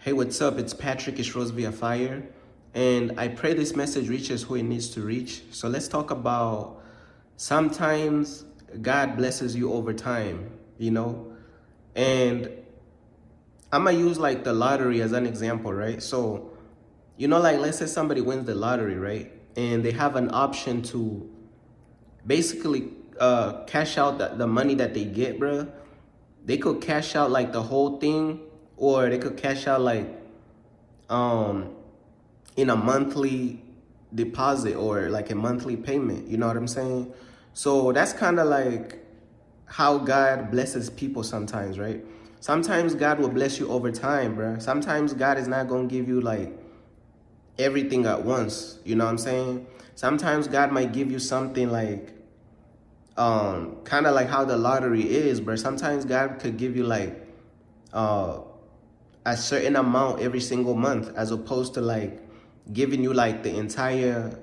Hey, what's up? It's Patrick Ishros via Fire, and I pray this message reaches who it needs to reach. So let's talk about sometimes God blesses you over time, and I'm gonna use like the lottery as an example, right? So, like let's say somebody wins the lottery, right? And they have an option to basically cash out the money that they get, bro. They could cash out like the whole thing, or they could cash out like um in a monthly deposit or like a monthly payment. You know what I'm saying? So that's kind of like how God blesses people sometimes, right? Sometimes God will bless you over time, bro. Sometimes God is not going to give you like everything at once. You know what I'm saying? Sometimes God might give you something like kind of like how the lottery is, bro. Sometimes God could give you like uh a certain amount every single month, as opposed to like giving you like the entire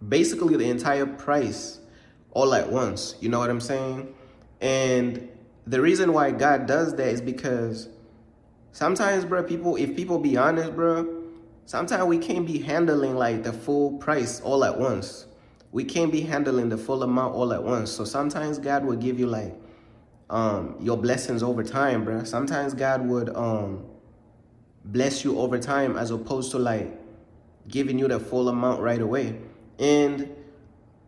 basically the entire price all at once. You know what I'm saying? And the reason why God does that is because sometimes, bro, if people be honest, bro, sometimes we can't be handling like the full price all at once. We can't be handling the full amount all at once. So sometimes God will give you like your blessings over time, bro. Sometimes God would bless you over time, as opposed to like giving you the full amount right away. And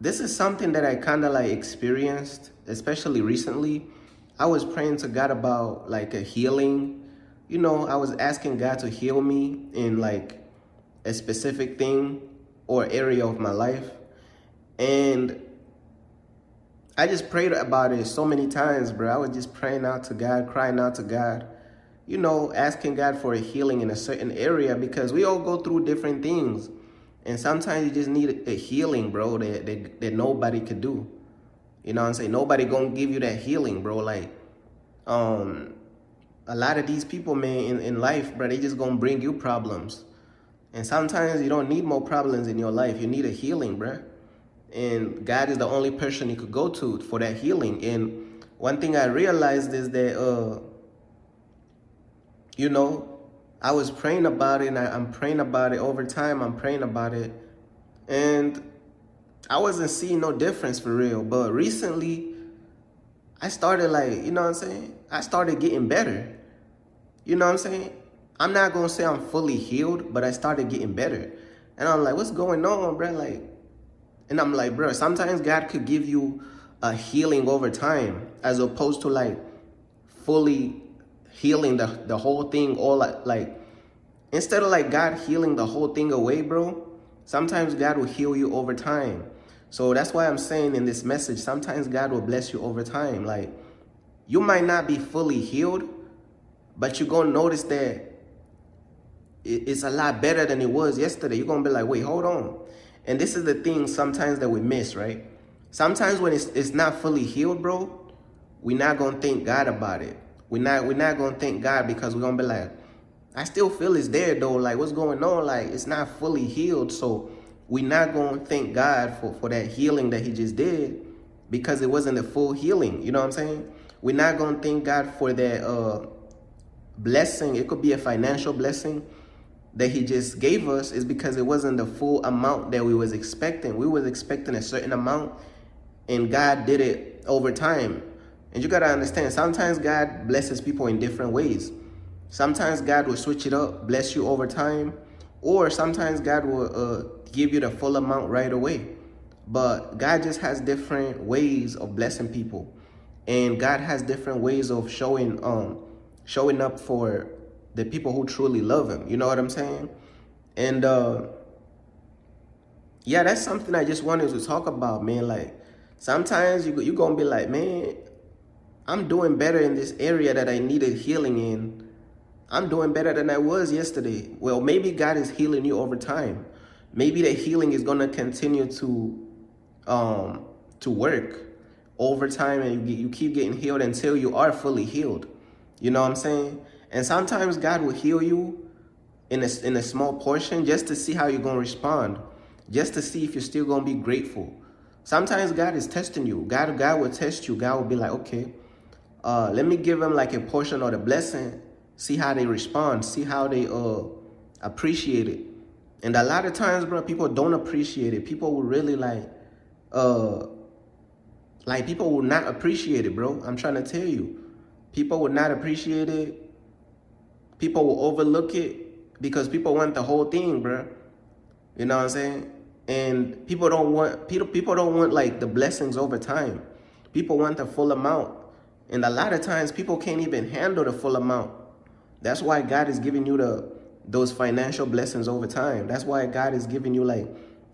this is something that I kind of like experienced, especially recently. I was praying to God about like a healing. I was asking God to heal me in like a specific thing or area of my life. And I just prayed about it so many times, bro. I was just praying out to God, crying out to God, asking God for a healing in a certain area, because we all go through different things. And sometimes you just need a healing, bro, that nobody could do. You know what I'm saying? Nobody gonna give you that healing, bro. Like, a lot of these people, man, in life, bro, they just gonna bring you problems. And sometimes you don't need more problems in your life. You need a healing, bro. And God is the only person you could go to for that healing. And one thing I realized is that, I was praying about it, and I'm praying about it over time. I'm praying about it. And I wasn't seeing no difference for real. But recently, I started like, you know what I'm saying? I started getting better. You know what I'm saying? I'm not going to say I'm fully healed, but I started getting better. And I'm like, what's going on, bro? And I'm like, bro, sometimes God could give you a healing over time, as opposed to like fully healing the whole thing all like instead of like God healing the whole thing away, bro. Sometimes God will heal you over time. So that's why I'm saying in this message, sometimes God will bless you over time. Like, you might not be fully healed, but you're going to notice that it's a lot better than it was yesterday. You're going to be like, wait, hold on. And this is the thing sometimes that we miss, right? Sometimes when it's not fully healed, bro, we're not going to thank God about it. We're not going to thank God, because we're going to be like, I still feel it's there though. Like, what's going on? Like, it's not fully healed. So we're not going to thank God for that healing that he just did, because it wasn't a full healing. You know what I'm saying? We're not going to thank God for that blessing. It could be a financial blessing that he just gave us, is because it wasn't the full amount that we was expecting. We was expecting a certain amount, and God did it over time. And you got to understand, sometimes God blesses people in different ways. Sometimes God will switch it up, bless you over time, or sometimes God will give you the full amount right away. But God just has different ways of blessing people, and God has different ways of showing up for the people who truly love him. You know what I'm saying? And yeah, that's something I just wanted to talk about, man. Like, sometimes you're gonna be like, man, I'm doing better in this area that I needed healing in. I'm doing better than I was yesterday. Well, maybe God is healing you over time. Maybe the healing is gonna continue to work over time, and you keep getting healed until you are fully healed. You know what I'm saying? And sometimes God will heal you in a small portion, just to see how you're gonna respond, just to see if you're still gonna be grateful. Sometimes God is testing you. God will test you. God will be like, okay, let me give him like a portion of the blessing, see how they respond, see how they appreciate it. And a lot of times, bro, people don't appreciate it. People will really people will not appreciate it, bro. I'm trying to tell you. People will not appreciate it. People will overlook it because people want the whole thing, bro. You know what I'm saying? And people don't want like the blessings over time. People want the full amount. And a lot of times people can't even handle the full amount. That's why God is giving you those financial blessings over time. That's why God is giving you like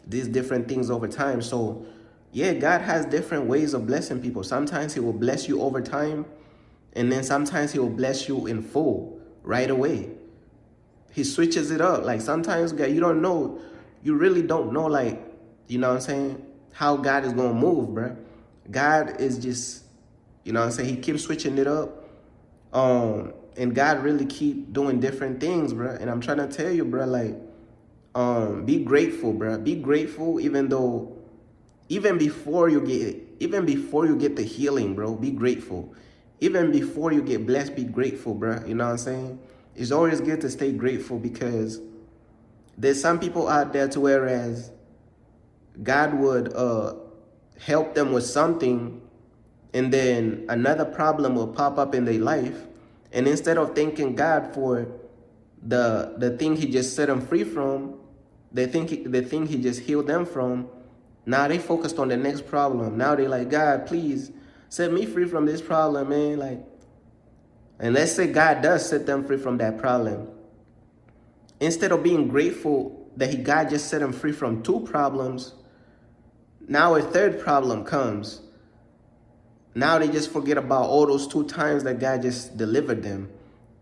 these different things over time. So yeah, God has different ways of blessing people. Sometimes he will bless you over time, and then sometimes he will bless you in full right away. He switches it up. Like sometimes, God, you really don't know, like, you know what I'm saying, how God is going to move, bro. God is just, you know what I'm saying, he keeps switching it up. And God really keep doing different things, bro. And I'm trying to tell you, bro, like, be grateful, bro. Be grateful even before you get the healing, bro. Be grateful. Even before you get blessed, be grateful, bro. You know what I'm saying? It's always good to stay grateful because there's some people out there to whereas God would help them with something, and then another problem will pop up in their life, and instead of thanking God for the thing he just set them free from, the thing he just healed them from, now they focused on the next problem. Now they like, God, please set me free from this problem, man. Like, and let's say God does set them free from that problem. Instead of being grateful that God just set them free from 2 problems, now a 3rd problem comes. Now they just forget about all those 2 times that God just delivered them.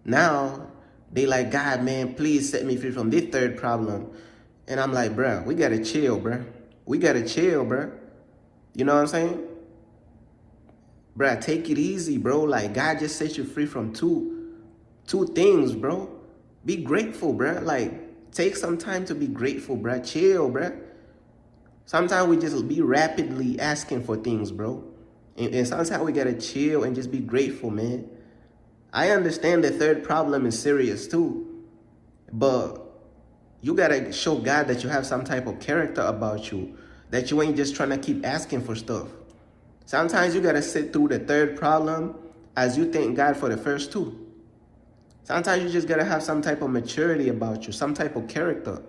Now they like, God, man, please set me free from this 3rd problem. And I'm like, bro, we got to chill, bro. We got to chill, bro. You know what I'm saying? Bro, take it easy, bro. Like, God just set you free from two things, bro. Be grateful, bro. Like, take some time to be grateful, bro. Chill, bro. Sometimes we just be rapidly asking for things, bro. And sometimes we got to chill and just be grateful, man. I understand the 3rd problem is serious, too. But you got to show God that you have some type of character about you, that you ain't just trying to keep asking for stuff. Sometimes you got to sit through the 3rd problem as you thank God for the first 2. Sometimes you just got to have some type of maturity about you, some type of character,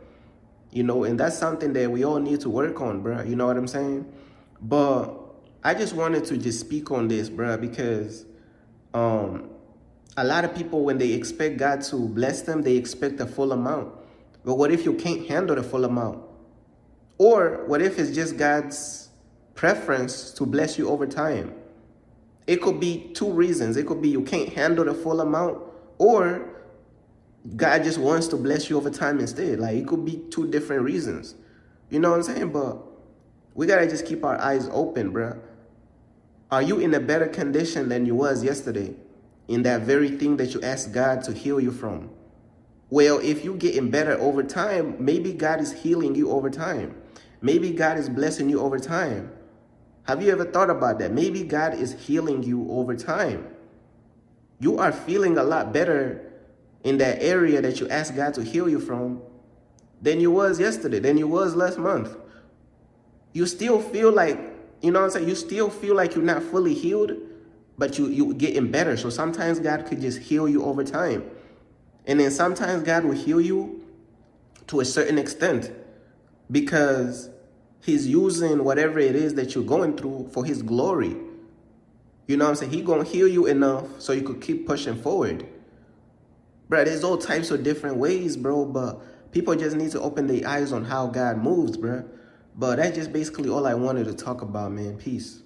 you know, and that's something that we all need to work on, bro. You know what I'm saying? But I just wanted to just speak on this, bro, because a lot of people, when they expect God to bless them, they expect the full amount. But what if you can't handle the full amount? Or what if it's just God's preference to bless you over time? It could be 2 reasons. It could be you can't handle the full amount, or God just wants to bless you over time instead. Like, it could be 2 different reasons. You know what I'm saying? But we got to just keep our eyes open, bro. Are you in a better condition than you was yesterday in that very thing that you asked God to heal you from? Well, if you're getting better over time, maybe God is healing you over time. Maybe God is blessing you over time. Have you ever thought about that? Maybe God is healing you over time. You are feeling a lot better in that area that you asked God to heal you from than you was yesterday, than you was last month. You still feel like, you know what I'm saying? You still feel like you're not fully healed, but you getting better. So sometimes God could just heal you over time. And then sometimes God will heal you to a certain extent because he's using whatever it is that you're going through for his glory. You know what I'm saying? He's going to heal you enough so you could keep pushing forward. Bro, there's all types of different ways, bro, but people just need to open their eyes on how God moves, bro. But that's just basically all I wanted to talk about, man. Peace.